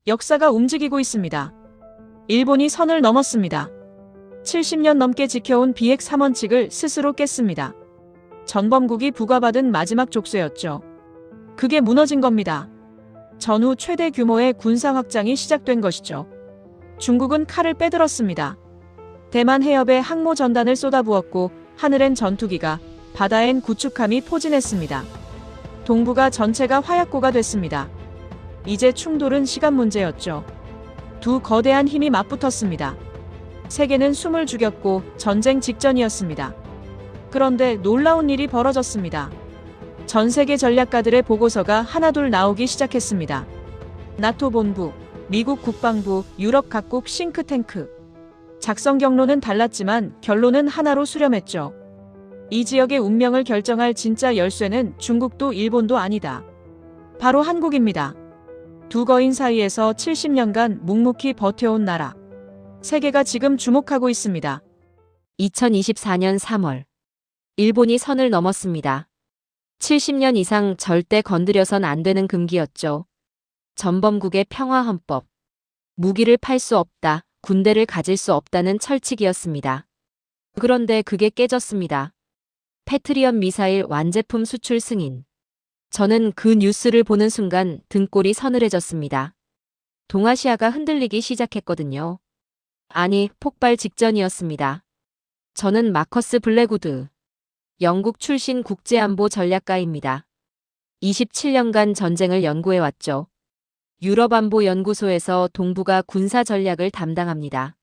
역사가 움직이고 있습니다. 일본이 선을 넘었습니다. 70년 넘게 지켜온 비핵 3원칙을 스스로 깼습니다. 전범국이 부과받은 마지막 족쇄였죠. 그게 무너진 겁니다. 전후 최대 규모의 군사 확장이 시작된 것이죠. 중국은 칼을 빼들었습니다. 대만 해협에 항모 전단을 쏟아부었고 하늘엔 전투기가, 바다엔 구축함이 포진했습니다. 동북아 전체가 화약고가 됐습니다. 이제 충돌은 시간 문제였죠. 두 거대한 힘이 맞붙었습니다. 세계는 숨을 죽였고 전쟁 직전이었습니다. 그런데 놀라운 일이 벌어졌습니다. 전 세계 전략가들의 보고서가 하나둘 나오기 시작했습니다. 나토 본부, 미국 국방부, 유럽 각국 싱크탱크. 작성 경로는 달랐지만 결론은 하나로 수렴했죠. 이 지역의 운명을 결정할 진짜 열쇠는 중국도 일본도 아니다. 바로 한국입니다. 두 거인 사이에서 70년간 묵묵히 버텨온 나라. 세계가 지금 주목하고 있습니다. 2024년 3월. 일본이 선을 넘었습니다. 70년 이상 절대 건드려선 안 되는 금기였죠. 전범국의 평화헌법. 무기를 팔 수 없다, 군대를 가질 수 없다는 철칙이었습니다. 그런데 그게 깨졌습니다. 패트리엇 미사일 완제품 수출 승인. 저는 그 뉴스를 보는 순간 등골이 서늘해졌습니다. 동아시아가 흔들리기 시작했거든요. 아니, 폭발 직전이었습니다. 저는 마커스 블랙우드, 영국 출신 국제안보 전략가입니다. 27년간 전쟁을 연구해왔죠. 유럽안보연구소에서 동북아 군사 전략을 담당합니다.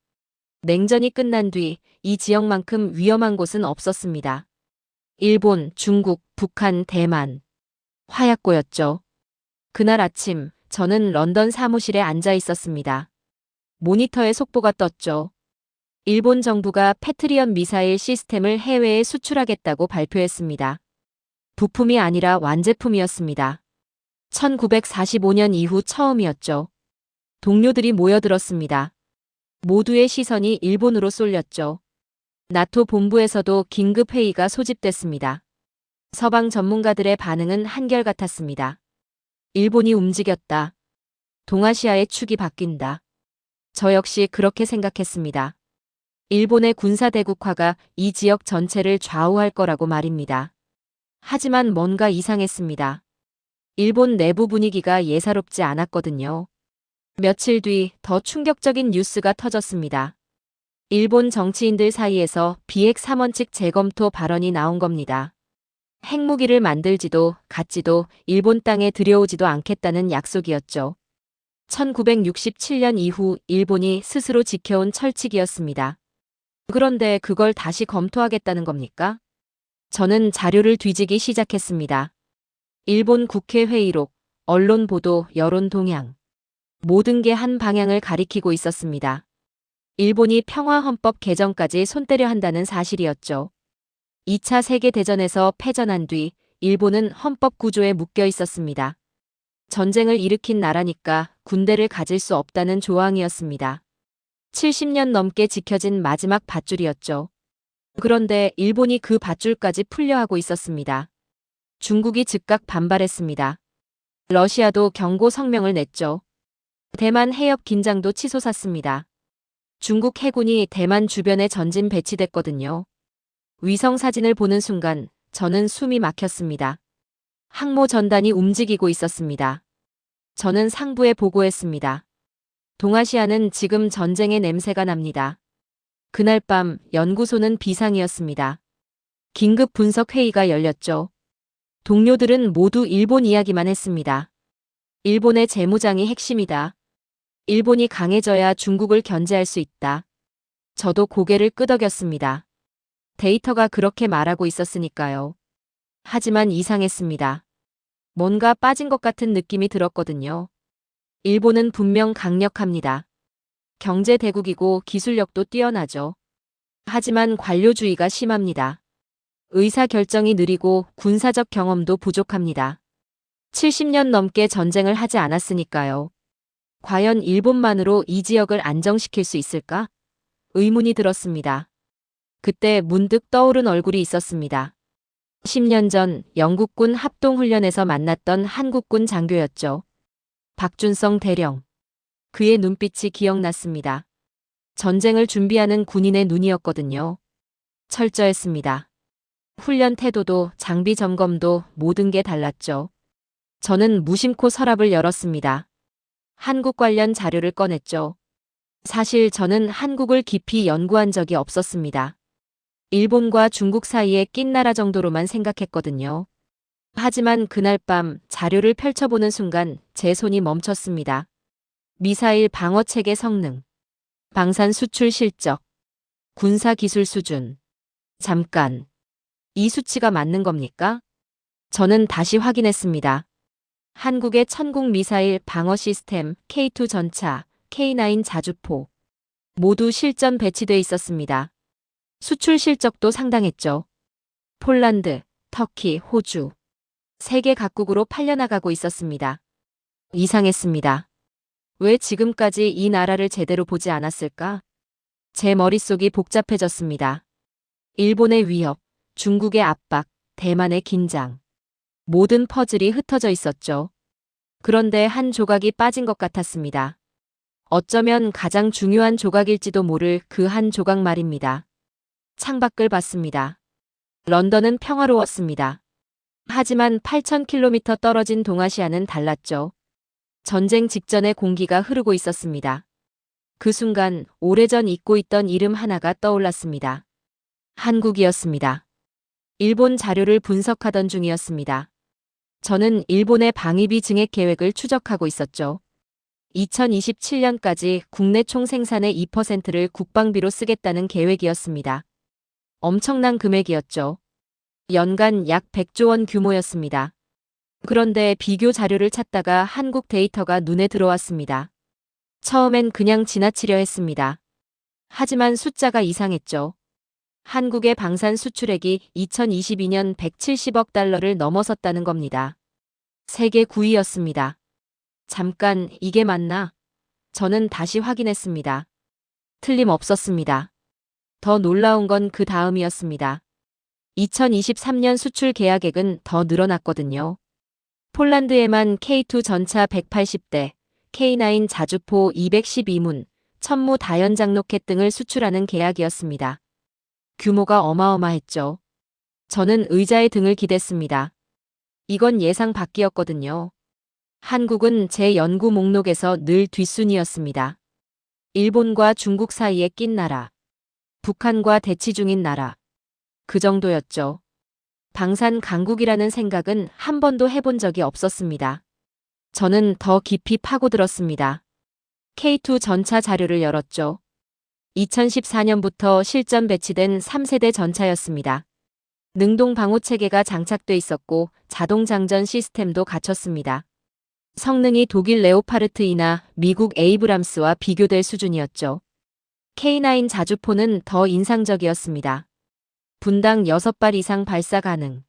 냉전이 끝난 뒤 이 지역만큼 위험한 곳은 없었습니다. 일본, 중국, 북한, 대만. 화약고였죠. 그날 아침 저는 런던 사무실에 앉아 있었습니다. 모니터에 속보가 떴죠. 일본 정부가 패트리엇 미사일 시스템을 해외에 수출하겠다고 발표했습니다. 부품이 아니라 완제품이었습니다. 1945년 이후 처음이었죠. 동료들이 모여들었습니다. 모두의 시선이 일본으로 쏠렸죠. 나토 본부에서도 긴급 회의가 소집됐습니다. 서방 전문가들의 반응은 한결같았습니다. 일본이 움직였다. 동아시아의 축이 바뀐다. 저 역시 그렇게 생각했습니다. 일본의 군사대국화가 이 지역 전체를 좌우할 거라고 말입니다. 하지만 뭔가 이상했습니다. 일본 내부 분위기가 예사롭지 않았거든요. 며칠 뒤 더 충격적인 뉴스가 터졌습니다. 일본 정치인들 사이에서 비핵 3원칙 재검토 발언이 나온 겁니다. 핵무기를 만들지도 갖지도 일본 땅에 들여오지도 않겠다는 약속이었죠. 1967년 이후 일본이 스스로 지켜온 철칙이었습니다. 그런데 그걸 다시 검토하겠다는 겁니까? 저는 자료를 뒤지기 시작했습니다. 일본 국회 회의록, 언론 보도, 여론 동향. 모든 게 한 방향을 가리키고 있었습니다. 일본이 평화헌법 개정까지 손때려 한다는 사실이었죠. 2차 세계대전에서 패전한 뒤 일본은 헌법 구조에 묶여 있었습니다. 전쟁을 일으킨 나라니까 군대를 가질 수 없다는 조항이었습니다. 70년 넘게 지켜진 마지막 밧줄이었죠. 그런데 일본이 그 밧줄까지 풀려하고 있었습니다. 중국이 즉각 반발했습니다. 러시아도 경고 성명을 냈죠. 대만 해협 긴장도 치솟았습니다. 중국 해군이 대만 주변에 전진 배치됐거든요. 위성 사진을 보는 순간 저는 숨이 막혔습니다. 항모 전단이 움직이고 있었습니다. 저는 상부에 보고했습니다. 동아시아는 지금 전쟁의 냄새가 납니다. 그날 밤 연구소는 비상이었습니다. 긴급 분석 회의가 열렸죠. 동료들은 모두 일본 이야기만 했습니다. 일본의 재무장이 핵심이다. 일본이 강해져야 중국을 견제할 수 있다. 저도 고개를 끄덕였습니다. 데이터가 그렇게 말하고 있었으니까요. 하지만 이상했습니다. 뭔가 빠진 것 같은 느낌이 들었거든요. 일본은 분명 강력합니다. 경제 대국이고 기술력도 뛰어나죠. 하지만 관료주의가 심합니다. 의사결정이 느리고 군사적 경험도 부족합니다. 70년 넘게 전쟁을 하지 않았으니까요. 과연 일본만으로 이 지역을 안정시킬 수 있을까? 의문이 들었습니다. 그때 문득 떠오른 얼굴이 있었습니다. 10년 전 영국군 합동훈련에서 만났던 한국군 장교였죠. 박준성 대령. 그의 눈빛이 기억났습니다. 전쟁을 준비하는 군인의 눈이었거든요. 철저했습니다. 훈련 태도도 장비 점검도 모든 게 달랐죠. 저는 무심코 서랍을 열었습니다. 한국 관련 자료를 꺼냈죠. 사실 저는 한국을 깊이 연구한 적이 없었습니다. 일본과 중국 사이에 낀 나라 정도로만 생각했거든요. 하지만 그날 밤 자료를 펼쳐보는 순간 제 손이 멈췄습니다. 미사일 방어 체계 성능, 방산 수출 실적, 군사 기술 수준. 잠깐. 이 수치가 맞는 겁니까? 저는 다시 확인했습니다. 한국의 천국 미사일 방어 시스템 K2 전차, K9 자주포 모두 실전 배치돼 있었습니다. 수출 실적도 상당했죠. 폴란드, 터키, 호주 세계 각국으로 팔려나가고 있었습니다. 이상했습니다. 왜 지금까지 이 나라를 제대로 보지 않았을까? 제 머릿속이 복잡해졌습니다. 일본의 위협, 중국의 압박, 대만의 긴장. 모든 퍼즐이 흩어져 있었죠. 그런데 한 조각이 빠진 것 같았습니다. 어쩌면 가장 중요한 조각일지도 모를 그 한 조각 말입니다. 창밖을 봤습니다. 런던은 평화로웠습니다. 하지만 8,000km 떨어진 동아시아는 달랐죠. 전쟁 직전의 공기가 흐르고 있었습니다. 그 순간 오래전 잊고 있던 이름 하나가 떠올랐습니다. 한국이었습니다. 일본 자료를 분석하던 중이었습니다. 저는 일본의 방위비 증액 계획을 추적하고 있었죠. 2027년까지 국내 총생산의 2%를 국방비로 쓰겠다는 계획이었습니다. 엄청난 금액이었죠. 연간 약 100조 원 규모였습니다. 그런데 비교 자료를 찾다가 한국 데이터가 눈에 들어왔습니다. 처음엔 그냥 지나치려 했습니다. 하지만 숫자가 이상했죠. 한국의 방산 수출액이 2022년 170억 달러를 넘어섰다는 겁니다. 세계 9위였습니다. 잠깐, 이게 맞나? 저는 다시 확인했습니다. 틀림없었습니다. 더 놀라운 건 그 다음이었습니다. 2023년 수출 계약액은 더 늘어났거든요. 폴란드에만 K2 전차 180대, K9 자주포 212문, 천무 다연장 로켓 등을 수출하는 계약이었습니다. 규모가 어마어마했죠. 저는 의자에 등을 기댔습니다. 이건 예상 밖이었거든요. 한국은 제 연구 목록에서 늘 뒷순이었습니다. 일본과 중국 사이에 낀 나라, 북한과 대치 중인 나라. 그 정도였죠. 방산 강국이라는 생각은 한 번도 해본 적이 없었습니다. 저는 더 깊이 파고들었습니다. K2 전차 자료를 열었죠. 2014년부터 실전 배치된 3세대 전차였습니다. 능동 방호 체계가 장착돼 있었고 자동 장전 시스템도 갖췄습니다. 성능이 독일 레오파르트이나 미국 에이브람스와 비교될 수준이었죠. K9 자주포는 더 인상적이었습니다. 분당 6발 이상 발사 가능.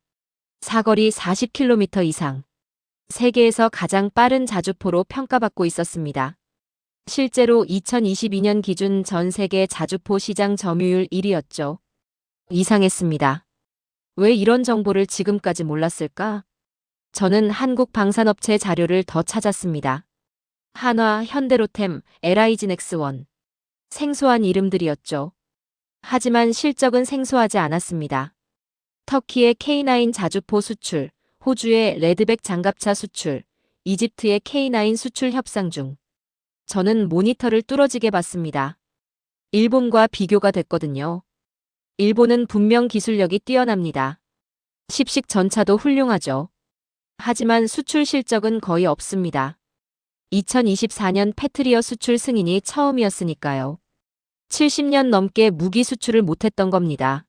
사거리 40km 이상. 세계에서 가장 빠른 자주포로 평가받고 있었습니다. 실제로 2022년 기준 전 세계 자주포 시장 점유율 1위였죠. 이상했습니다. 왜 이런 정보를 지금까지 몰랐을까? 저는 한국 방산업체 자료를 더 찾았습니다. 한화, 현대로템, LI진엑스원. 생소한 이름들이었죠. 하지만 실적은 생소하지 않았습니다. 터키의 K9 자주포 수출, 호주의 레드백 장갑차 수출, 이집트의 K9 수출 협상 중. 저는 모니터를 뚫어지게 봤습니다. 일본과 비교가 됐거든요. 일본은 분명 기술력이 뛰어납니다. 십식 전차도 훌륭하죠. 하지만 수출 실적은 거의 없습니다. 2024년 패트리어 수출 승인이 처음이었으니까요. 70년 넘게 무기 수출을 못했던 겁니다.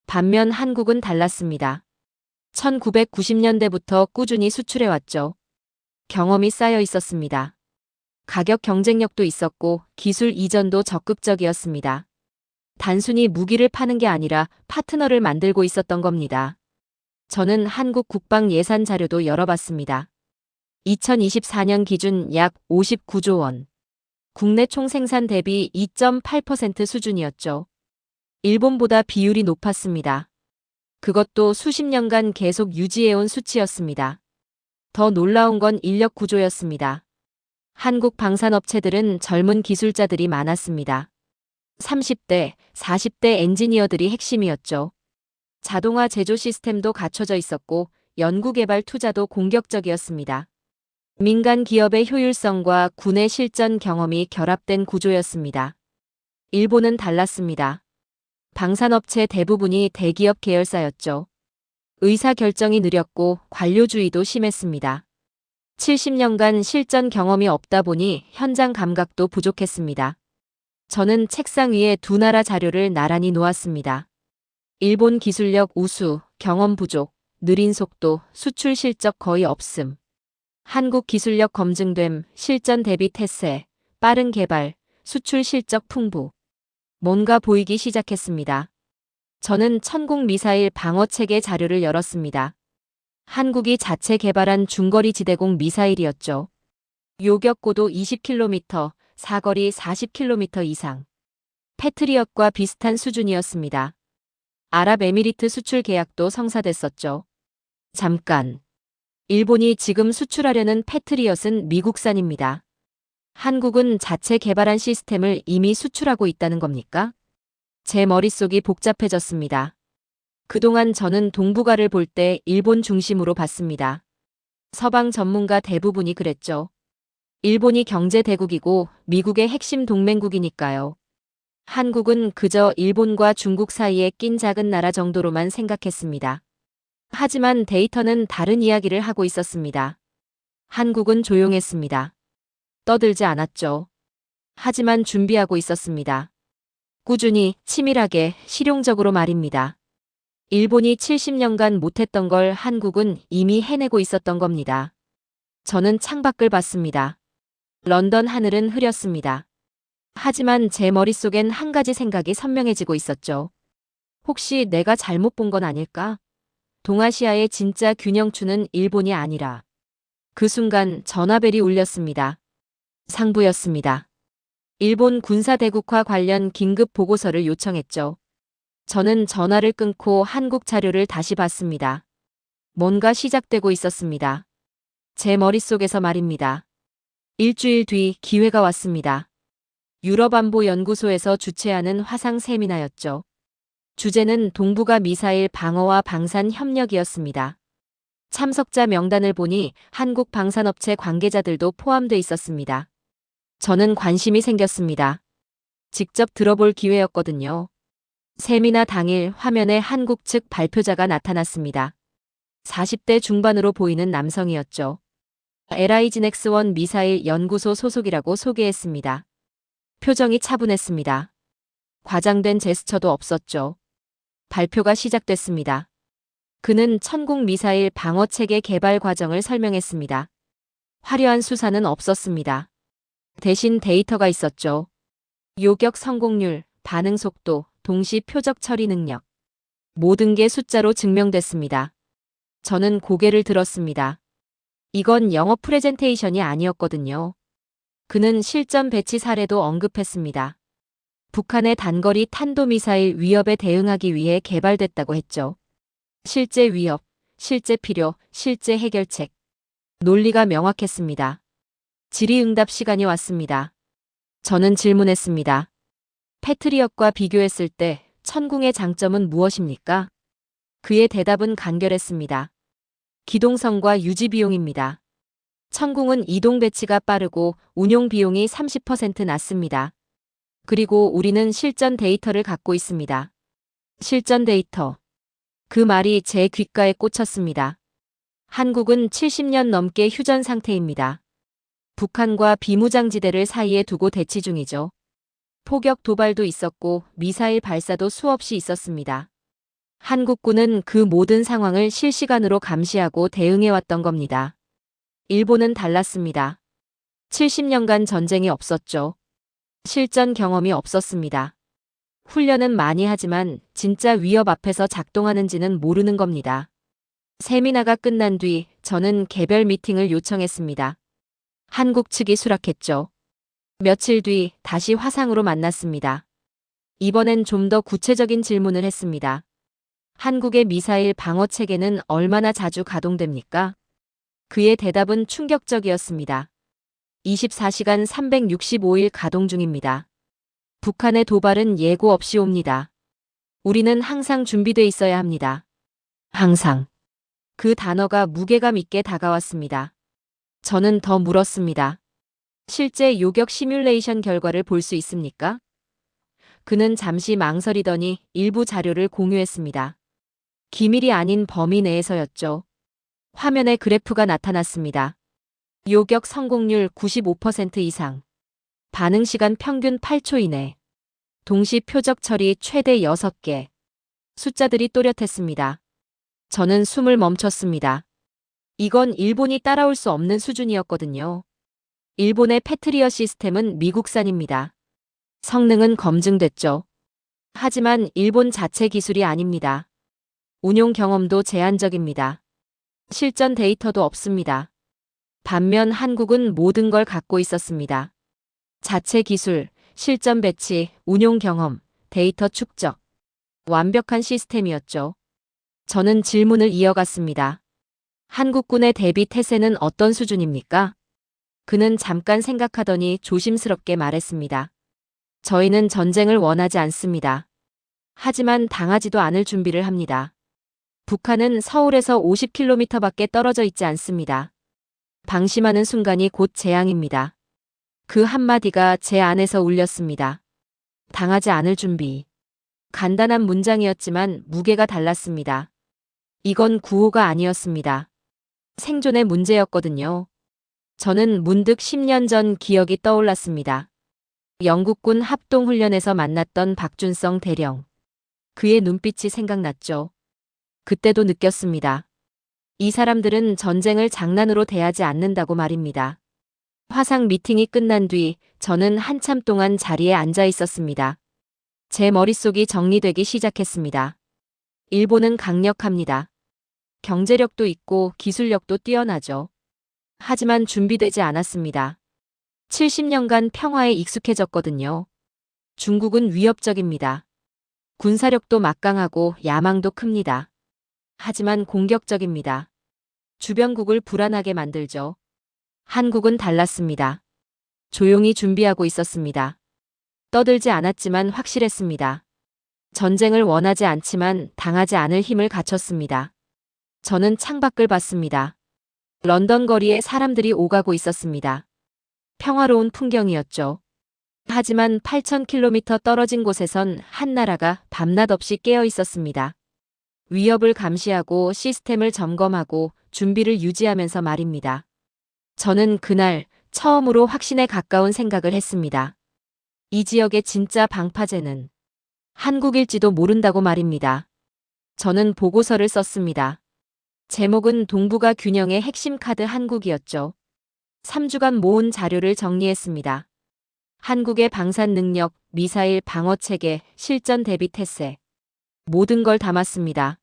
반면 한국은 달랐습니다. 1990년대부터 꾸준히 수출해왔죠. 경험이 쌓여 있었습니다. 가격 경쟁력도 있었고 기술 이전도 적극적이었습니다. 단순히 무기를 파는 게 아니라 파트너를 만들고 있었던 겁니다. 저는 한국 국방 예산 자료도 열어봤습니다. 2024년 기준 약 59조 원. 국내 총생산 대비 2.8% 수준이었죠. 일본보다 비율이 높았습니다. 그것도 수십 년간 계속 유지해온 수치였습니다. 더 놀라운 건 인력 구조였습니다. 한국 방산업체들은 젊은 기술자들이 많았습니다. 30대, 40대 엔지니어들이 핵심이었죠. 자동화 제조 시스템도 갖춰져 있었고 연구개발 투자도 공격적이었습니다. 민간 기업의 효율성과 군의 실전 경험이 결합된 구조였습니다. 일본은 달랐습니다. 방산업체 대부분이 대기업 계열사였죠. 의사결정이 느렸고 관료주의도 심했습니다. 70년간 실전 경험이 없다 보니 현장 감각도 부족했습니다. 저는 책상 위에 두 나라 자료를 나란히 놓았습니다. 일본 기술력 우수, 경험 부족, 느린 속도, 수출 실적 거의 없음. 한국 기술력 검증됨, 실전 대비 태세, 빠른 개발, 수출 실적 풍부. 뭔가 보이기 시작했습니다. 저는 천공 미사일 방어체계 자료를 열었습니다. 한국이 자체 개발한 중거리 지대공 미사일이었죠. 요격고도 20km, 사거리 40km 이상. 패트리엇과 비슷한 수준이었습니다. 아랍에미리트 수출 계약도 성사됐었죠. 잠깐. 일본이 지금 수출하려는 패트리엇은 미국산입니다. 한국은 자체 개발한 시스템을 이미 수출하고 있다는 겁니까? 제 머릿속이 복잡해졌습니다. 그동안 저는 동북아를 볼 때 일본 중심으로 봤습니다. 서방 전문가 대부분이 그랬죠. 일본이 경제 대국이고 미국의 핵심 동맹국이니까요. 한국은 그저 일본과 중국 사이에 낀 작은 나라 정도로만 생각했습니다. 하지만 데이터는 다른 이야기를 하고 있었습니다. 한국은 조용했습니다. 떠들지 않았죠. 하지만 준비하고 있었습니다. 꾸준히, 치밀하게, 실용적으로 말입니다. 일본이 70년간 못했던 걸 한국은 이미 해내고 있었던 겁니다. 저는 창밖을 봤습니다. 런던 하늘은 흐렸습니다. 하지만 제 머릿속엔 한 가지 생각이 선명해지고 있었죠. 혹시 내가 잘못 본 건 아닐까? 동아시아의 진짜 균형추는 일본이 아니라. 그 순간 전화벨이 울렸습니다. 상부였습니다. 일본 군사대국화 관련 긴급 보고서를 요청했죠. 저는 전화를 끊고 한국 자료를 다시 봤습니다. 뭔가 시작되고 있었습니다. 제 머릿속에서 말입니다. 일주일 뒤 기회가 왔습니다. 유럽안보연구소에서 주최하는 화상 세미나였죠. 주제는 동북아 미사일 방어와 방산 협력이었습니다. 참석자 명단을 보니 한국 방산업체 관계자들도 포함돼 있었습니다. 저는 관심이 생겼습니다. 직접 들어볼 기회였거든요. 세미나 당일 화면에 한국 측 발표자가 나타났습니다. 40대 중반으로 보이는 남성이었죠. LIG넥스1 미사일 연구소 소속이라고 소개했습니다. 표정이 차분했습니다. 과장된 제스처도 없었죠. 발표가 시작됐습니다. 그는 천공 미사일 방어체계 개발 과정을 설명했습니다. 화려한 수사는 없었습니다. 대신 데이터가 있었죠. 요격 성공률, 반응 속도, 동시 표적 처리 능력. 모든 게 숫자로 증명됐습니다. 저는 고개를 들었습니다. 이건 영어 프레젠테이션이 아니었거든요. 그는 실전 배치 사례도 언급했습니다. 북한의 단거리 탄도미사일 위협에 대응하기 위해 개발됐다고 했죠. 실제 위협, 실제 필요, 실제 해결책. 논리가 명확했습니다. 질의응답 시간이 왔습니다. 저는 질문했습니다. 패트리엇과 비교했을 때 천궁의 장점은 무엇입니까? 그의 대답은 간결했습니다. 기동성과 유지 비용입니다. 천궁은 이동 배치가 빠르고 운용 비용이 30% 낮습니다. 그리고 우리는 실전 데이터를 갖고 있습니다. 실전 데이터. 그 말이 제 귓가에 꽂혔습니다. 한국은 70년 넘게 휴전 상태입니다. 북한과 비무장지대를 사이에 두고 대치 중이죠. 포격 도발도 있었고 미사일 발사도 수없이 있었습니다. 한국군은 그 모든 상황을 실시간으로 감시하고 대응해왔던 겁니다. 일본은 달랐습니다. 70년간 전쟁이 없었죠. 실전 경험이 없었습니다. 훈련은 많이 하지만 진짜 위협 앞에서 작동하는지는 모르는 겁니다. 세미나가 끝난 뒤 저는 개별 미팅을 요청했습니다. 한국 측이 수락했죠. 며칠 뒤 다시 화상으로 만났습니다. 이번엔 좀 더 구체적인 질문을 했습니다. 한국의 미사일 방어 체계는 얼마나 자주 가동됩니까? 그의 대답은 충격적이었습니다. 24시간 365일 가동 중입니다. 북한의 도발은 예고 없이 옵니다. 우리는 항상 준비돼 있어야 합니다. 항상. 그 단어가 무게감 있게 다가왔습니다. 저는 더 물었습니다. 실제 요격 시뮬레이션 결과를 볼 수 있습니까? 그는 잠시 망설이더니 일부 자료를 공유했습니다. 기밀이 아닌 범위 내에서였죠. 화면에 그래프가 나타났습니다. 요격 성공률 95% 이상. 반응 시간 평균 8초 이내. 동시 표적 처리 최대 6개. 숫자들이 또렷했습니다. 저는 숨을 멈췄습니다. 이건 일본이 따라올 수 없는 수준이었거든요. 일본의 패트리어 시스템은 미국산입니다. 성능은 검증됐죠. 하지만 일본 자체 기술이 아닙니다. 운용 경험도 제한적입니다. 실전 데이터도 없습니다. 반면 한국은 모든 걸 갖고 있었습니다. 자체 기술, 실전 배치, 운용 경험, 데이터 축적. 완벽한 시스템이었죠. 저는 질문을 이어갔습니다. 한국군의 대비 태세는 어떤 수준입니까? 그는 잠깐 생각하더니 조심스럽게 말했습니다. 저희는 전쟁을 원하지 않습니다. 하지만 당하지도 않을 준비를 합니다. 북한은 서울에서 50km밖에 떨어져 있지 않습니다. 방심하는 순간이 곧 재앙입니다. 그 한마디가 제 안에서 울렸습니다. 당하지 않을 준비. 간단한 문장이었지만 무게가 달랐습니다. 이건 구호가 아니었습니다. 생존의 문제였거든요. 저는 문득 10년 전 기억이 떠올랐습니다. 영국군 합동훈련에서 만났던 박준성 대령. 그의 눈빛이 생각났죠. 그때도 느꼈습니다. 이 사람들은 전쟁을 장난으로 대하지 않는다고 말입니다. 화상 미팅이 끝난 뒤 저는 한참 동안 자리에 앉아 있었습니다. 제 머릿속이 정리되기 시작했습니다. 일본은 강력합니다. 경제력도 있고 기술력도 뛰어나죠. 하지만 준비되지 않았습니다. 70년간 평화에 익숙해졌거든요. 중국은 위협적입니다. 군사력도 막강하고 야망도 큽니다. 하지만 공격적입니다. 주변국을 불안하게 만들죠. 한국은 달랐습니다. 조용히 준비하고 있었습니다. 떠들지 않았지만 확실했습니다. 전쟁을 원하지 않지만 당하지 않을 힘을 갖췄습니다. 저는 창밖을 봤습니다. 런던 거리에 사람들이 오가고 있었습니다. 평화로운 풍경이었죠. 하지만 8,000km 떨어진 곳에선 한 나라가 밤낮 없이 깨어 있었습니다. 위협을 감시하고 시스템을 점검하고 준비를 유지하면서 말입니다. 저는 그날 처음으로 확신에 가까운 생각을 했습니다. 이 지역의 진짜 방파제는 한국일지도 모른다고 말입니다. 저는 보고서를 썼습니다. 제목은 동북아 균형의 핵심 카드 한국이었죠. 3주간 모은 자료를 정리했습니다. 한국의 방산 능력, 미사일 방어 체계, 실전 대비 태세. 모든 걸 담았습니다.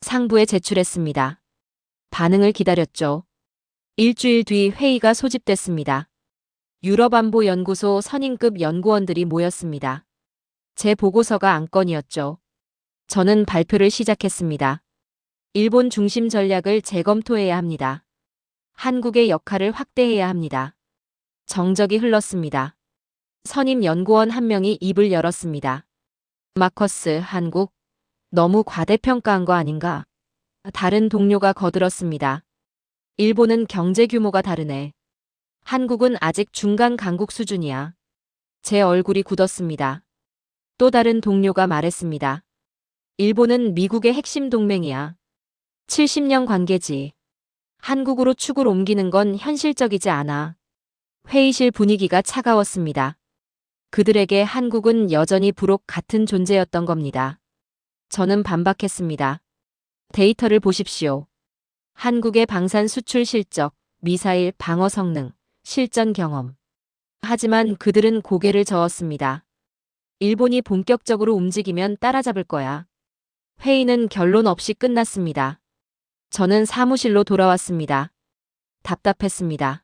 상부에 제출했습니다. 반응을 기다렸죠. 일주일 뒤 회의가 소집됐습니다. 유럽안보연구소 선임급 연구원들이 모였습니다. 제 보고서가 안건이었죠. 저는 발표를 시작했습니다. 일본 중심 전략을 재검토해야 합니다. 한국의 역할을 확대해야 합니다. 정적이 흘렀습니다. 선임 연구원 한 명이 입을 열었습니다. 마커스, 한국? 너무 과대평가한 거 아닌가? 다른 동료가 거들었습니다. 일본은 경제 규모가 다르네. 한국은 아직 중간 강국 수준이야. 제 얼굴이 굳었습니다. 또 다른 동료가 말했습니다. 일본은 미국의 핵심 동맹이야. 70년 관계지. 한국으로 축을 옮기는 건 현실적이지 않아. 회의실 분위기가 차가웠습니다. 그들에게 한국은 여전히 부록 같은 존재였던 겁니다. 저는 반박했습니다. 데이터를 보십시오. 한국의 방산 수출 실적, 미사일 방어 성능, 실전 경험. 하지만 그들은 고개를 저었습니다. 일본이 본격적으로 움직이면 따라잡을 거야. 회의는 결론 없이 끝났습니다. 저는 사무실로 돌아왔습니다. 답답했습니다.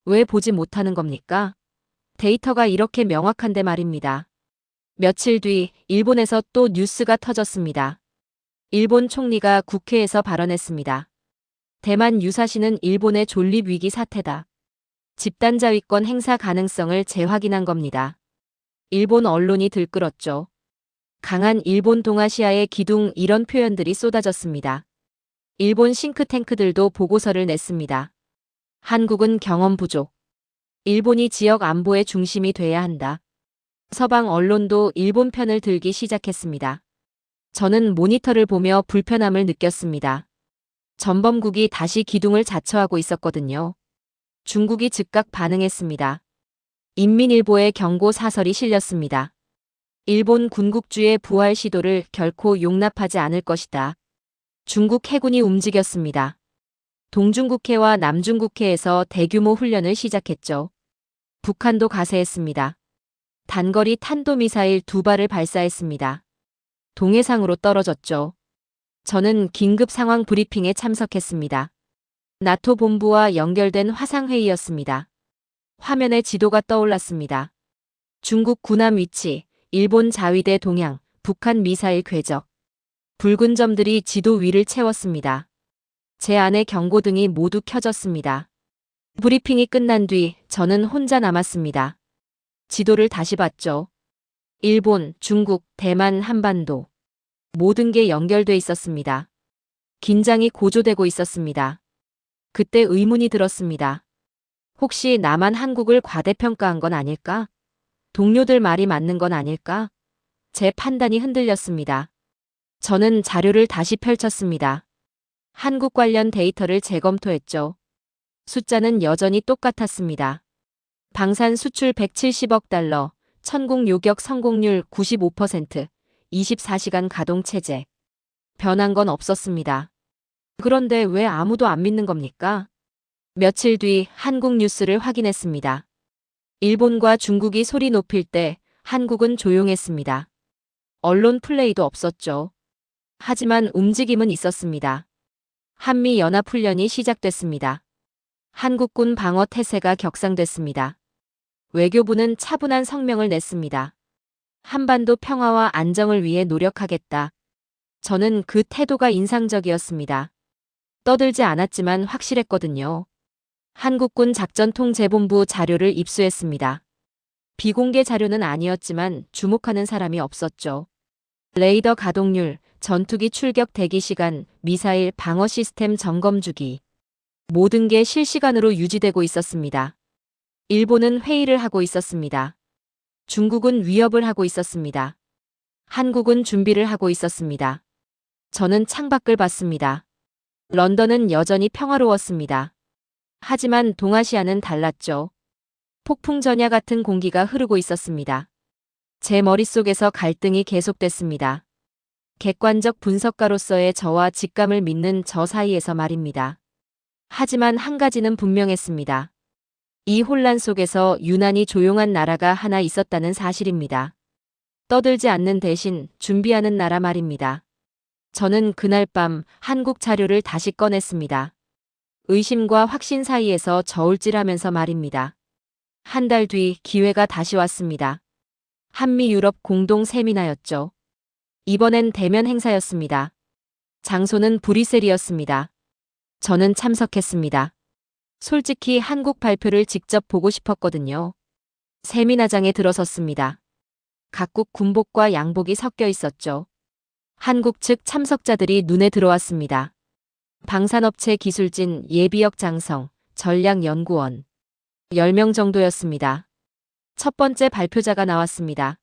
왜 보지 못하는 겁니까? 데이터가 이렇게 명확한데 말입니다. 며칠 뒤 일본에서 또 뉴스가 터졌습니다. 일본 총리가 국회에서 발언했습니다. 대만 유사시는 일본의 존립 위기 사태다. 집단자위권 행사 가능성을 재확인한 겁니다. 일본 언론이 들끓었죠. 강한 일본 동아시아의 기둥 이런 표현들이 쏟아졌습니다. 일본 싱크탱크들도 보고서를 냈습니다. 한국은 경험 부족. 일본이 지역 안보의 중심이 돼야 한다. 서방 언론도 일본 편을 들기 시작했습니다. 저는 모니터를 보며 불편함을 느꼈습니다. 전범국이 다시 기둥을 자처하고 있었거든요. 중국이 즉각 반응했습니다. 인민일보의 경고 사설이 실렸습니다. 일본 군국주의 부활 시도를 결코 용납하지 않을 것이다. 중국 해군이 움직였습니다. 동중국해와 남중국해에서 대규모 훈련을 시작했죠. 북한도 가세했습니다. 단거리 탄도미사일 2발을 발사했습니다. 동해상으로 떨어졌죠. 저는 긴급 상황 브리핑에 참석했습니다. 나토 본부와 연결된 화상회의였습니다. 화면에 지도가 떠올랐습니다. 중국 군함 위치, 일본 자위대 동향, 북한 미사일 궤적. 붉은 점들이 지도 위를 채웠습니다. 제 안의 경고등이 모두 켜졌습니다. 브리핑이 끝난 뒤 저는 혼자 남았습니다. 지도를 다시 봤죠. 일본, 중국, 대만, 한반도. 모든 게 연결돼 있었습니다. 긴장이 고조되고 있었습니다. 그때 의문이 들었습니다. 혹시 나만 한국을 과대평가한 건 아닐까? 동료들 말이 맞는 건 아닐까? 제 판단이 흔들렸습니다. 저는 자료를 다시 펼쳤습니다. 한국 관련 데이터를 재검토했죠. 숫자는 여전히 똑같았습니다. 방산 수출 170억 달러, 천국 요격 성공률 95%, 24시간 가동 체제. 변한 건 없었습니다. 그런데 왜 아무도 안 믿는 겁니까? 며칠 뒤 한국 뉴스를 확인했습니다. 일본과 중국이 소리 높일 때 한국은 조용했습니다. 언론 플레이도 없었죠. 하지만 움직임은 있었습니다. 한미 연합훈련이 시작됐습니다. 한국군 방어 태세가 격상됐습니다. 외교부는 차분한 성명을 냈습니다. 한반도 평화와 안정을 위해 노력하겠다. 저는 그 태도가 인상적이었습니다. 떠들지 않았지만 확실했거든요. 한국군 작전통제본부 자료를 입수했습니다. 비공개 자료는 아니었지만 주목하는 사람이 없었죠. 레이더 가동률, 전투기 출격 대기 시간, 미사일 방어 시스템 점검 주기. 모든 게 실시간으로 유지되고 있었습니다. 일본은 회의를 하고 있었습니다. 중국은 위협을 하고 있었습니다. 한국은 준비를 하고 있었습니다. 저는 창밖을 봤습니다. 런던은 여전히 평화로웠습니다. 하지만 동아시아는 달랐죠. 폭풍 전야 같은 공기가 흐르고 있었습니다. 제 머릿속에서 갈등이 계속됐습니다. 객관적 분석가로서의 저와 직감을 믿는 저 사이에서 말입니다. 하지만 한 가지는 분명했습니다. 이 혼란 속에서 유난히 조용한 나라가 하나 있었다는 사실입니다. 떠들지 않는 대신 준비하는 나라 말입니다. 저는 그날 밤 한국 자료를 다시 꺼냈습니다. 의심과 확신 사이에서 저울질하면서 말입니다. 한 달 뒤 기회가 다시 왔습니다. 한미 유럽 공동 세미나였죠. 이번엔 대면 행사였습니다. 장소는 브뤼셀이었습니다. 저는 참석했습니다. 솔직히 한국 발표를 직접 보고 싶었거든요. 세미나장에 들어섰습니다. 각국 군복과 양복이 섞여 있었죠. 한국 측 참석자들이 눈에 들어왔습니다. 방산업체 기술진, 예비역 장성, 전략연구원. 10명 정도였습니다. 첫 번째 발표자가 나왔습니다.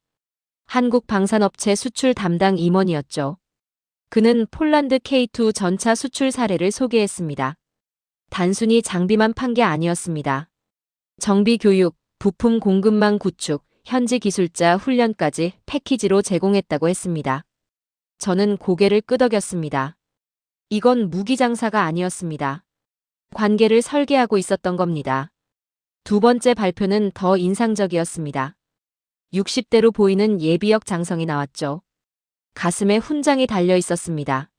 한국 방산업체 수출 담당 임원이었죠. 그는 폴란드 K2 전차 수출 사례를 소개했습니다. 단순히 장비만 판 게 아니었습니다. 정비 교육, 부품 공급망 구축, 현지 기술자 훈련까지 패키지로 제공했다고 했습니다. 저는 고개를 끄덕였습니다. 이건 무기 장사가 아니었습니다. 관계를 설계하고 있었던 겁니다. 두 번째 발표는 더 인상적이었습니다. 60대로 보이는 예비역 장성이 나왔죠. 가슴에 훈장이 달려 있었습니다.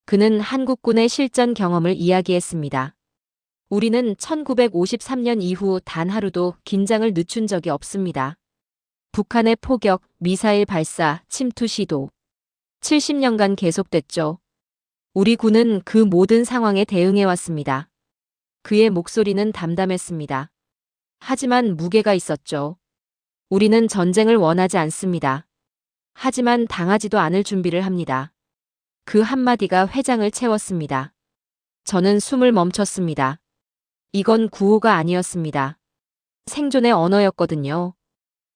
그는 한국군의 실전 경험을 이야기했습니다. 우리는 1953년 이후 단 하루도 긴장을 늦춘 적이 없습니다. 북한의 포격, 미사일 발사, 침투 시도. 70년간 계속됐죠. 우리 군은 그 모든 상황에 대응해왔습니다. 그의 목소리는 담담했습니다. 하지만 무게가 있었죠. 우리는 전쟁을 원하지 않습니다. 하지만 당하지도 않을 준비를 합니다. 그 한마디가 회장을 채웠습니다. 저는 숨을 멈췄습니다. 이건 구호가 아니었습니다. 생존의 언어였거든요.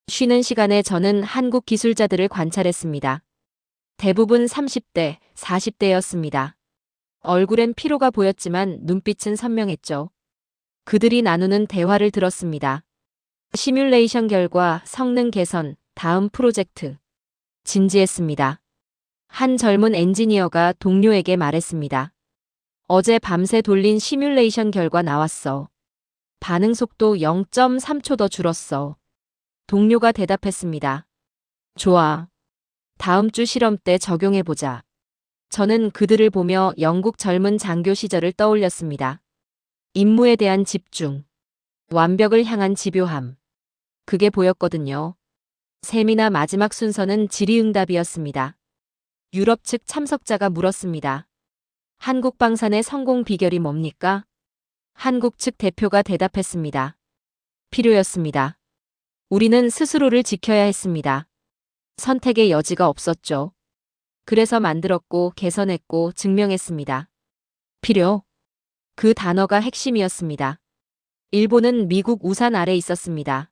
쉬는 시간에 저는 한국 기술자들을 관찰했습니다. 대부분 30대, 40대였습니다. 얼굴엔 피로가 보였지만 눈빛은 선명했죠. 그들이 나누는 대화를 들었습니다. 시뮬레이션 결과, 성능 개선, 다음 프로젝트. 진지했습니다. 한 젊은 엔지니어가 동료에게 말했습니다. 어제 밤새 돌린 시뮬레이션 결과 나왔어. 반응 속도 0.3초 더 줄었어. 동료가 대답했습니다. 좋아. 다음 주 실험 때 적용해보자. 저는 그들을 보며 영국 젊은 장교 시절을 떠올렸습니다. 임무에 대한 집중. 완벽을 향한 집요함. 그게 보였거든요. 세미나 마지막 순서는 질의응답이었습니다. 유럽 측 참석자가 물었습니다. 한국 방산의 성공 비결이 뭡니까? 한국 측 대표가 대답했습니다. 필요였습니다. 우리는 스스로를 지켜야 했습니다. 선택의 여지가 없었죠. 그래서 만들었고 개선했고 증명했습니다. 필요. 그 단어가 핵심이었습니다. 일본은 미국 우산 아래 있었습니다.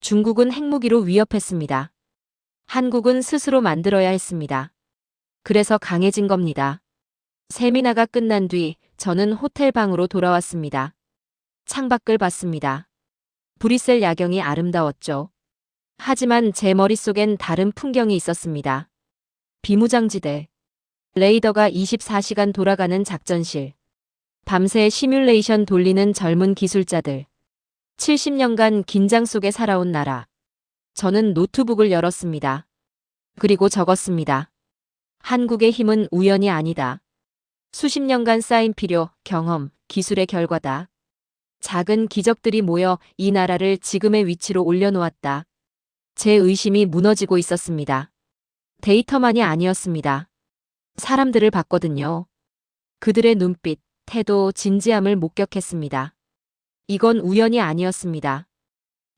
중국은 핵무기로 위협했습니다. 한국은 스스로 만들어야 했습니다. 그래서 강해진 겁니다. 세미나가 끝난 뒤 저는 호텔 방으로 돌아왔습니다. 창밖을 봤습니다. 브뤼셀 야경이 아름다웠죠. 하지만 제 머릿속엔 다른 풍경이 있었습니다. 비무장지대. 레이더가 24시간 돌아가는 작전실. 밤새 시뮬레이션 돌리는 젊은 기술자들. 70년간 긴장 속에 살아온 나라. 저는 노트북을 열었습니다. 그리고 적었습니다. 한국의 힘은 우연이 아니다. 수십 년간 쌓인 필요, 경험, 기술의 결과다. 작은 기적들이 모여 이 나라를 지금의 위치로 올려놓았다. 제 의심이 무너지고 있었습니다. 데이터만이 아니었습니다. 사람들을 봤거든요. 그들의 눈빛, 태도, 진지함을 목격했습니다. 이건 우연이 아니었습니다.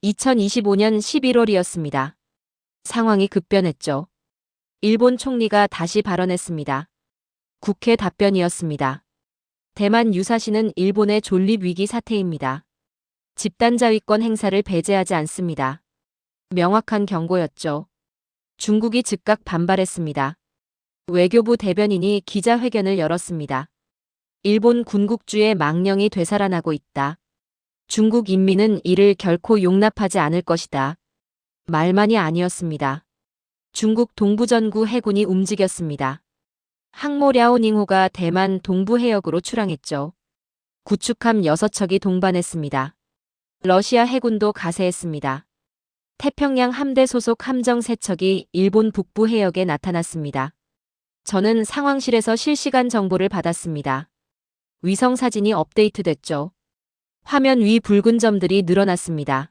2025년 11월이었습니다. 상황이 급변했죠. 일본 총리가 다시 발언했습니다. 국회 답변이었습니다. 대만 유사시는 일본의 존립 위기 사태입니다. 집단자위권 행사를 배제하지 않습니다. 명확한 경고였죠. 중국이 즉각 반발했습니다. 외교부 대변인이 기자회견을 열었습니다. 일본 군국주의 망령이 되살아나고 있다. 중국 인민은 이를 결코 용납하지 않을 것이다. 말만이 아니었습니다. 중국 동부전구 해군이 움직였습니다. 항모 랴오닝호가 대만 동부 해역으로 출항했죠. 구축함 6척이 동반했습니다. 러시아 해군도 가세했습니다. 태평양 함대 소속 함정 3척이 일본 북부 해역에 나타났습니다. 저는 상황실에서 실시간 정보를 받았습니다. 위성 사진이 업데이트됐죠. 화면 위 붉은 점들이 늘어났습니다.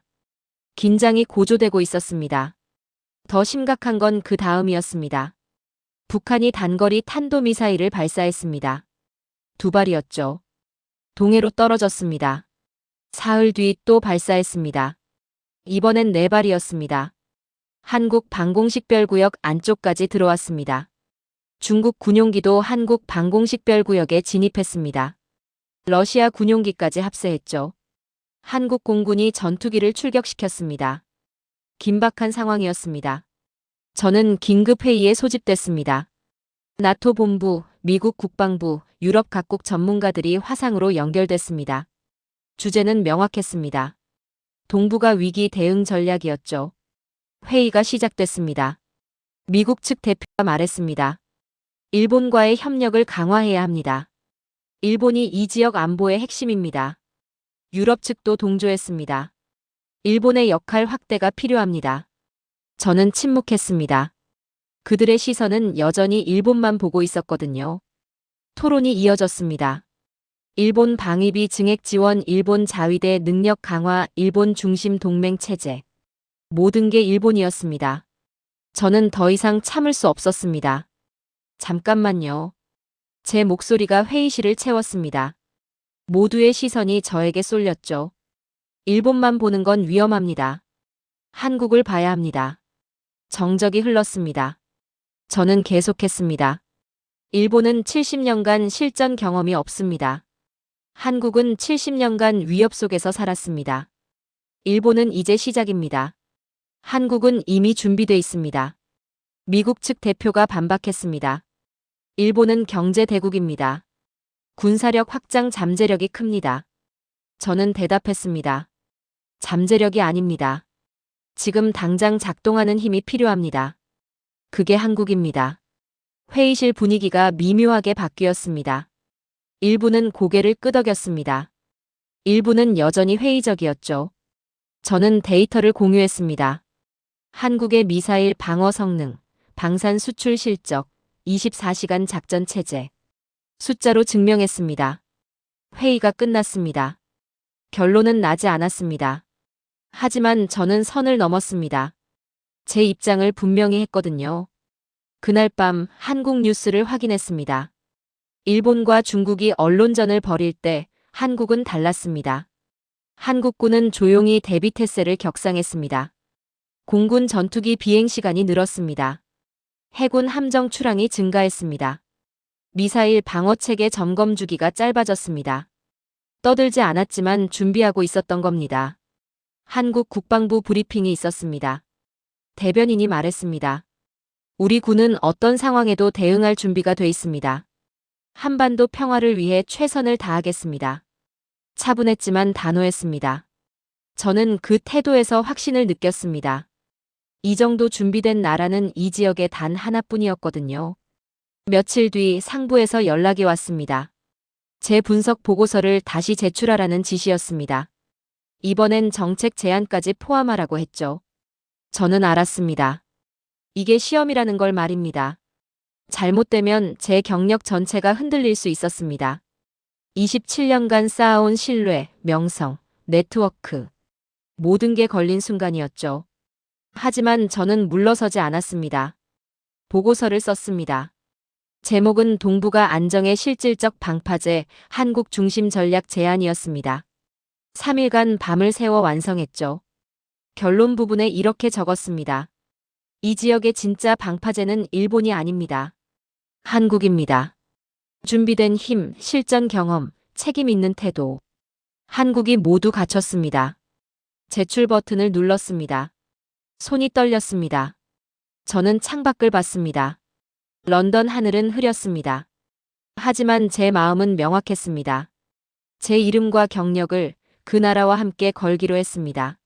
긴장이 고조되고 있었습니다. 더 심각한 건 그 다음이었습니다. 북한이 단거리 탄도미사일을 발사했습니다. 2발이었죠. 동해로 떨어졌습니다. 사흘 뒤 또 발사했습니다. 이번엔 4발이었습니다. 한국 방공식별구역 안쪽까지 들어왔습니다. 중국 군용기도 한국 방공식별구역에 진입했습니다. 러시아 군용기까지 합세했죠. 한국 공군이 전투기를 출격시켰습니다. 긴박한 상황이었습니다. 저는 긴급회의에 소집됐습니다. 나토 본부, 미국 국방부, 유럽 각국 전문가들이 화상으로 연결됐습니다. 주제는 명확했습니다. 동북아 위기 대응 전략이었죠. 회의가 시작됐습니다. 미국 측 대표가 말했습니다. 일본과의 협력을 강화해야 합니다. 일본이 이 지역 안보의 핵심입니다. 유럽 측도 동조했습니다. 일본의 역할 확대가 필요합니다. 저는 침묵했습니다. 그들의 시선은 여전히 일본만 보고 있었거든요. 토론이 이어졌습니다. 일본 방위비 증액 지원, 일본 자위대 능력 강화, 일본 중심 동맹 체제. 모든 게 일본이었습니다. 저는 더 이상 참을 수 없었습니다. 잠깐만요. 제 목소리가 회의실을 채웠습니다. 모두의 시선이 저에게 쏠렸죠. 일본만 보는 건 위험합니다. 한국을 봐야 합니다. 정적이 흘렀습니다. 저는 계속했습니다. 일본은 70년간 실전 경험이 없습니다. 한국은 70년간 위협 속에서 살았습니다. 일본은 이제 시작입니다. 한국은 이미 준비돼 있습니다. 미국 측 대표가 반박했습니다. 일본은 경제 대국입니다. 군사력 확장 잠재력이 큽니다. 저는 대답했습니다. 잠재력이 아닙니다. 지금 당장 작동하는 힘이 필요합니다. 그게 한국입니다. 회의실 분위기가 미묘하게 바뀌었습니다. 일부는 고개를 끄덕였습니다. 일부는 여전히 회의적이었죠. 저는 데이터를 공유했습니다. 한국의 미사일 방어 성능, 방산 수출 실적, 24시간 작전 체제. 숫자로 증명했습니다. 회의가 끝났습니다. 결론은 나지 않았습니다. 하지만 저는 선을 넘었습니다. 제 입장을 분명히 했거든요. 그날 밤 한국 뉴스를 확인했습니다. 일본과 중국이 언론전을 벌일 때 한국은 달랐습니다. 한국군은 조용히 대비태세를 격상했습니다. 공군 전투기 비행 시간이 늘었습니다. 해군 함정 출항이 증가했습니다. 미사일 방어체계 점검 주기가 짧아졌습니다. 떠들지 않았지만 준비하고 있었던 겁니다. 한국 국방부 브리핑이 있었습니다. 대변인이 말했습니다. 우리 군은 어떤 상황에도 대응할 준비가 돼 있습니다. 한반도 평화를 위해 최선을 다하겠습니다. 차분했지만 단호했습니다. 저는 그 태도에서 확신을 느꼈습니다. 이 정도 준비된 나라는 이 지역에 단 하나뿐이었거든요. 며칠 뒤 상부에서 연락이 왔습니다. 제 분석 보고서를 다시 제출하라는 지시였습니다. 이번엔 정책 제안까지 포함하라고 했죠. 저는 알았습니다. 이게 시험이라는 걸 말입니다. 잘못되면 제 경력 전체가 흔들릴 수 있었습니다. 27년간 쌓아온 신뢰, 명성, 네트워크. 모든 게 걸린 순간이었죠. 하지만 저는 물러서지 않았습니다. 보고서를 썼습니다. 제목은 동북아 안정의 실질적 방파제 한국 중심 전략 제안이었습니다. 3일간 밤을 새워 완성했죠. 결론 부분에 이렇게 적었습니다. 이 지역의 진짜 방파제는 일본이 아닙니다. 한국입니다. 준비된 힘, 실전 경험, 책임 있는 태도. 한국이 모두 갖췄습니다. 제출 버튼을 눌렀습니다. 손이 떨렸습니다. 저는 창밖을 봤습니다. 런던 하늘은 흐렸습니다. 하지만 제 마음은 명확했습니다. 제 이름과 경력을 그 나라와 함께 걸기로 했습니다.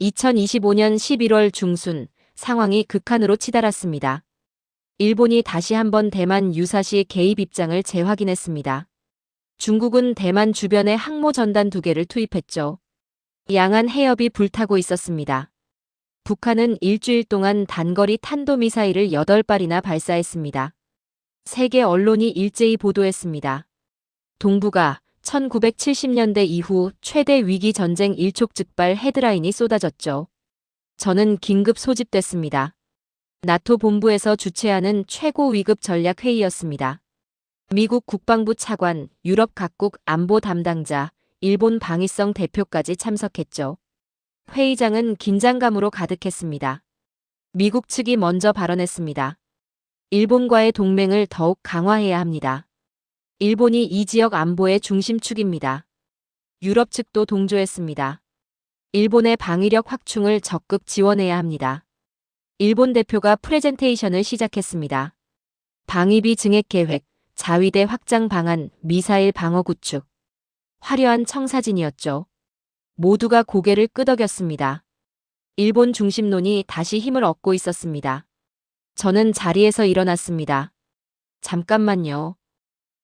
2025년 11월 중순 상황이 극한으로 치달았습니다. 일본이 다시 한번 대만 유사시 개입 입장을 재확인했습니다. 중국은 대만 주변에 항모 전단 2개를 투입했죠. 양안 해협이 불타고 있었습니다. 북한은 일주일 동안 단거리 탄도미사일을 8발이나 발사했습니다. 세계 언론이 일제히 보도했습니다. 동북아 1970년대 이후 최대 위기 전쟁 일촉즉발 헤드라인이 쏟아졌죠. 저는 긴급 소집됐습니다. 나토 본부에서 주최하는 최고 위급 전략 회의였습니다. 미국 국방부 차관, 유럽 각국 안보 담당자, 일본 방위성 대표까지 참석했죠. 회의장은 긴장감으로 가득했습니다. 미국 측이 먼저 발언했습니다. 일본과의 동맹을 더욱 강화해야 합니다. 일본이 이 지역 안보의 중심축입니다. 유럽 측도 동조했습니다. 일본의 방위력 확충을 적극 지원해야 합니다. 일본 대표가 프레젠테이션을 시작했습니다. 방위비 증액 계획, 자위대 확장 방안, 미사일 방어 구축. 화려한 청사진이었죠. 모두가 고개를 끄덕였습니다. 일본 중심론이 다시 힘을 얻고 있었습니다. 저는 자리에서 일어났습니다. 잠깐만요.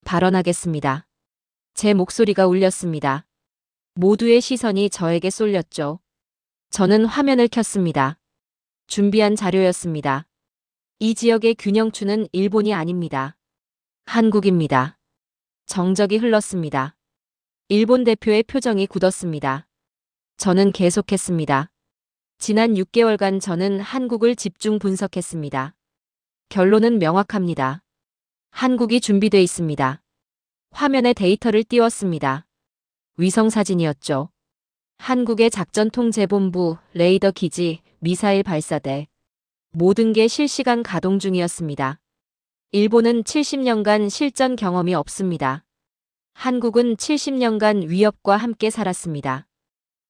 발언하겠습니다. 제 목소리가 울렸습니다. 모두의 시선이 저에게 쏠렸죠. 저는 화면을 켰습니다. 준비한 자료였습니다. 이 지역의 균형추는 일본이 아닙니다. 한국입니다. 정적이 흘렀습니다. 일본 대표의 표정이 굳었습니다. 저는 계속했습니다. 지난 6개월간 저는 한국을 집중 분석했습니다. 결론은 명확합니다. 한국이 준비돼 있습니다. 화면에 데이터를 띄웠습니다. 위성사진이었죠. 한국의 작전통제본부, 레이더 기지, 미사일 발사대. 모든 게 실시간 가동 중이었습니다. 일본은 70년간 실전 경험이 없습니다. 한국은 70년간 위협과 함께 살았습니다.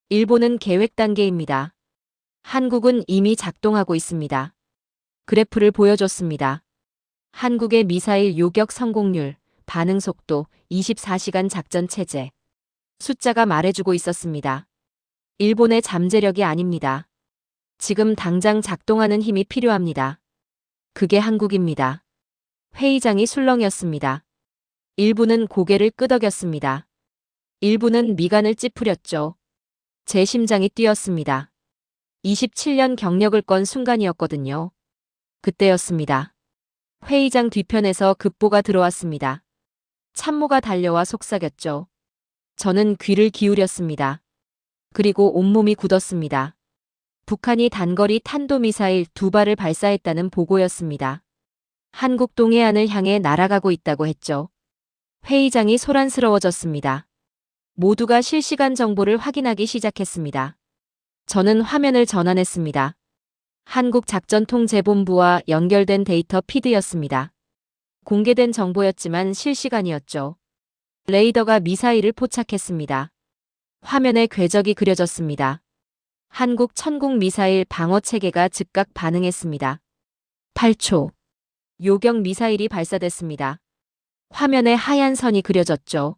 일본은 계획 단계입니다. 한국은 이미 작동하고 있습니다. 그래프를 보여줬습니다. 한국의 미사일 요격 성공률, 반응 속도, 24시간 작전 체제. 숫자가 말해주고 있었습니다. 일본의 잠재력이 아닙니다. 지금 당장 작동하는 힘이 필요합니다. 그게 한국입니다. 회의장이 술렁이었습니다. 일부는 고개를 끄덕였습니다. 일부는 미간을 찌푸렸죠. 제 심장이 뛰었습니다. 27년 경력을 건 순간이었거든요. 그때였습니다. 회의장 뒤편에서 급보가 들어왔습니다. 참모가 달려와 속삭였죠. 저는 귀를 기울였습니다. 그리고 온몸이 굳었습니다. 북한이 단거리 탄도미사일 2발을 발사했다는 보고였습니다. 한국 동해안을 향해 날아가고 있다고 했죠. 회의장이 소란스러워졌습니다. 모두가 실시간 정보를 확인하기 시작했습니다. 저는 화면을 전환했습니다. 한국작전통제본부와 연결된 데이터 피드였습니다. 공개된 정보였지만 실시간이었죠. 레이더가 미사일을 포착했습니다. 화면에 궤적이 그려졌습니다. 한국 천국 미사일 방어 체계가 즉각 반응했습니다. 8초. 요격 미사일이 발사됐습니다. 화면에 하얀 선이 그려졌죠.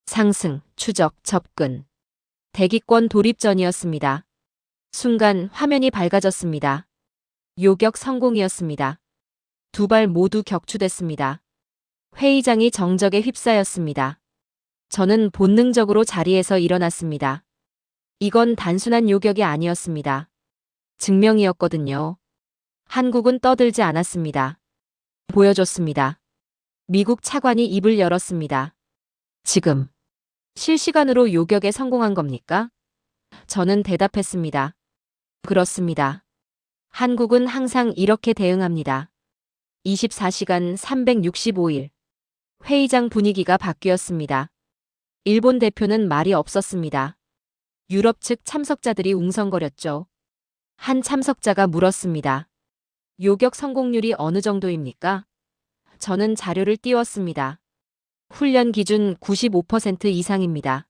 상승, 추적, 접근. 대기권 돌입전이었습니다. 순간 화면이 밝아졌습니다. 요격 성공이었습니다. 2발 모두 격추됐습니다. 회의장이 정적에 휩싸였습니다. 저는 본능적으로 자리에서 일어났습니다. 이건 단순한 요격이 아니었습니다. 증명이었거든요. 한국은 떠들지 않았습니다. 보여줬습니다. 미국 차관이 입을 열었습니다. 지금 실시간으로 요격에 성공한 겁니까? 저는 대답했습니다. 그렇습니다. 한국은 항상 이렇게 대응합니다. 24시간 365일. 회의장 분위기가 바뀌었습니다. 일본 대표는 말이 없었습니다. 유럽 측 참석자들이 웅성거렸죠. 한 참석자가 물었습니다. 요격 성공률이 어느 정도입니까? 저는 자료를 띄웠습니다. 훈련 기준 95% 이상입니다.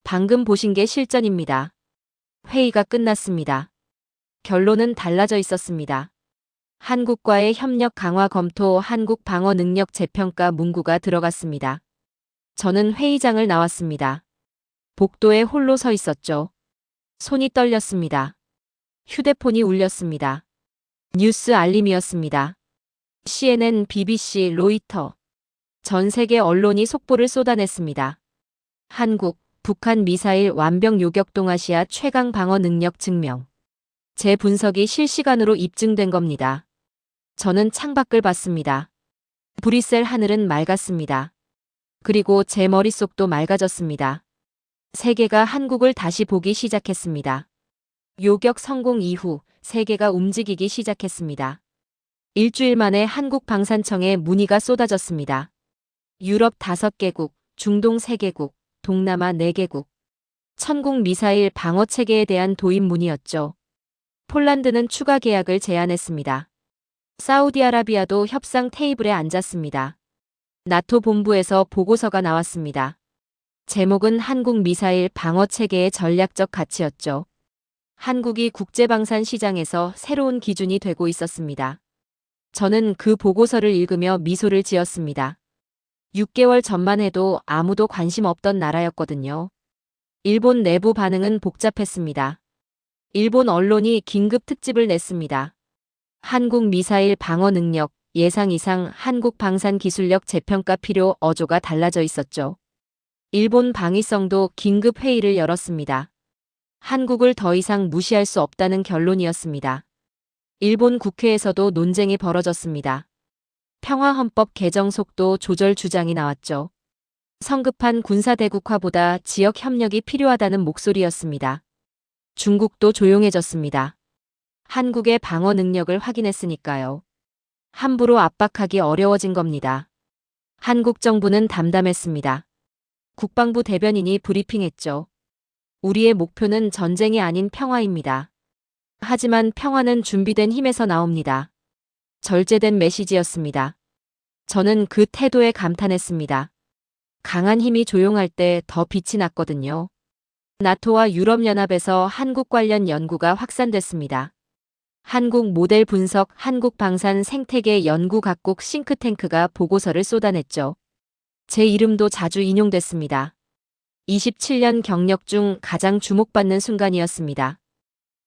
방금 보신 게 실전입니다. 회의가 끝났습니다. 결론은 달라져 있었습니다. 한국과의 협력 강화 검토 한국 방어 능력 재평가 문구가 들어갔습니다. 저는 회의장을 나왔습니다. 복도에 홀로 서 있었죠. 손이 떨렸습니다. 휴대폰이 울렸습니다. 뉴스 알림이었습니다. CNN, BBC, 로이터. 전 세계 언론이 속보를 쏟아냈습니다. 한국, 북한 미사일 완벽 요격 동아시아 최강 방어 능력 증명. 제 분석이 실시간으로 입증된 겁니다. 저는 창밖을 봤습니다. 브뤼셀 하늘은 맑았습니다. 그리고 제 머릿속도 맑아졌습니다. 세계가 한국을 다시 보기 시작했습니다. 요격 성공 이후 세계가 움직이기 시작했습니다. 일주일 만에 한국 방산청에 문의가 쏟아졌습니다. 유럽 5개국, 중동 3개국, 동남아 4개국. 천국 미사일 방어 체계에 대한 도입 문의였죠. 폴란드는 추가 계약을 제안했습니다. 사우디아라비아도 협상 테이블에 앉았습니다. 나토 본부에서 보고서가 나왔습니다. 제목은 한국 미사일 방어 체계의 전략적 가치였죠. 한국이 국제방산 시장에서 새로운 기준이 되고 있었습니다. 저는 그 보고서를 읽으며 미소를 지었습니다. 6개월 전만 해도 아무도 관심 없던 나라였거든요. 일본 내부 반응은 복잡했습니다. 일본 언론이 긴급 특집을 냈습니다. 한국 미사일 방어 능력, 예상 이상 한국 방산 기술력 재평가 필요 어조가 달라져 있었죠. 일본 방위성도 긴급 회의를 열었습니다. 한국을 더 이상 무시할 수 없다는 결론이었습니다. 일본 국회에서도 논쟁이 벌어졌습니다. 평화헌법 개정 속도 조절 주장이 나왔죠. 성급한 군사대국화보다 지역 협력이 필요하다는 목소리였습니다. 중국도 조용해졌습니다. 한국의 방어 능력을 확인했으니까요. 함부로 압박하기 어려워진 겁니다. 한국 정부는 담담했습니다. 국방부 대변인이 브리핑했죠. 우리의 목표는 전쟁이 아닌 평화입니다. 하지만 평화는 준비된 힘에서 나옵니다. 절제된 메시지였습니다. 저는 그 태도에 감탄했습니다. 강한 힘이 조용할 때 더 빛이 났거든요. 나토와 유럽연합에서 한국 관련 연구가 확산됐습니다. 한국 모델 분석, 한국 방산 생태계 연구 각국 싱크탱크가 보고서를 쏟아냈죠. 제 이름도 자주 인용됐습니다. 27년 경력 중 가장 주목받는 순간이었습니다.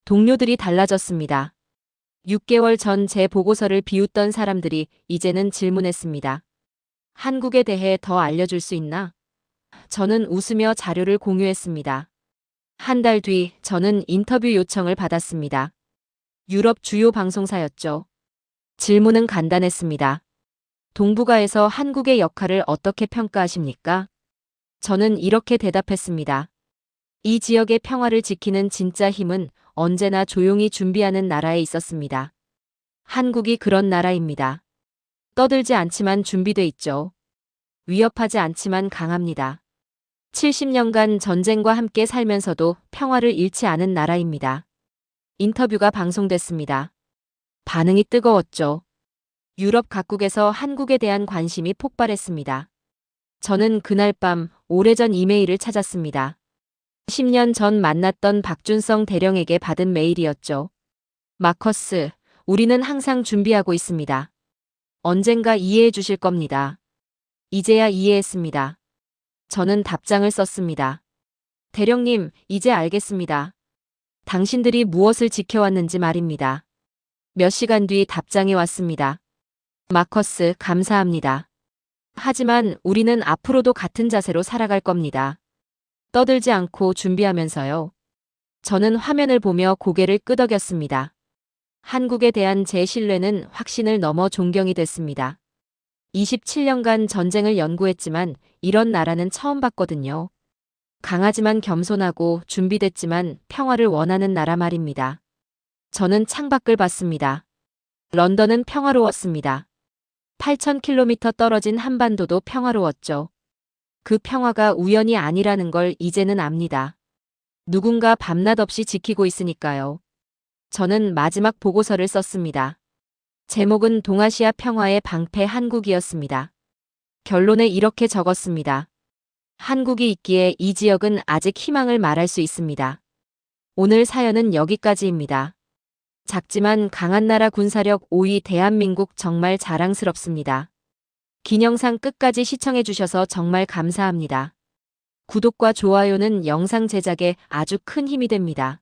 동료들이 달라졌습니다. 6개월 전 제 보고서를 비웃던 사람들이 이제는 질문했습니다. 한국에 대해 더 알려줄 수 있나? 저는 웃으며 자료를 공유했습니다. 한 달 뒤 저는 인터뷰 요청을 받았습니다. 유럽 주요 방송사였죠. 질문은 간단했습니다. 동북아에서 한국의 역할을 어떻게 평가하십니까? 저는 이렇게 대답했습니다. 이 지역의 평화를 지키는 진짜 힘은 언제나 조용히 준비하는 나라에 있었습니다. 한국이 그런 나라입니다. 떠들지 않지만 준비돼 있죠. 위협하지 않지만 강합니다. 70년간 전쟁과 함께 살면서도 평화를 잃지 않은 나라입니다. 인터뷰가 방송됐습니다. 반응이 뜨거웠죠. 유럽 각국에서 한국에 대한 관심이 폭발했습니다. 저는 그날 밤 오래전 이메일을 찾았습니다. 10년 전 만났던 박준성 대령에게 받은 메일이었죠. 마커스, 우리는 항상 준비하고 있습니다. 언젠가 이해해 주실 겁니다. 이제야 이해했습니다. 저는 답장을 썼습니다. 대령님, 이제 알겠습니다. 당신들이 무엇을 지켜왔는지 말입니다. 몇 시간 뒤 답장이 왔습니다. 마커스, 감사합니다. 하지만 우리는 앞으로도 같은 자세로 살아갈 겁니다. 떠들지 않고 준비하면서요. 저는 화면을 보며 고개를 끄덕였습니다. 한국에 대한 제 신뢰는 확신을 넘어 존경이 됐습니다. 27년간 전쟁을 연구했지만 이런 나라는 처음 봤거든요. 강하지만 겸손하고 준비됐지만 평화를 원하는 나라 말입니다. 저는 창밖을 봤습니다. 런던은 평화로웠습니다. 8,000km 떨어진 한반도도 평화로웠죠. 그 평화가 우연이 아니라는 걸 이제는 압니다. 누군가 밤낮 없이 지키고 있으니까요. 저는 마지막 보고서를 썼습니다. 제목은 동아시아 평화의 방패 한국이었습니다. 결론에 이렇게 적었습니다. 한국이 있기에 이 지역은 아직 희망을 말할 수 있습니다. 오늘 사연은 여기까지입니다. 작지만 강한 나라 군사력 5위 대한민국 정말 자랑스럽습니다. 긴 영상 끝까지 시청해주셔서 정말 감사합니다. 구독과 좋아요는 영상 제작에 아주 큰 힘이 됩니다.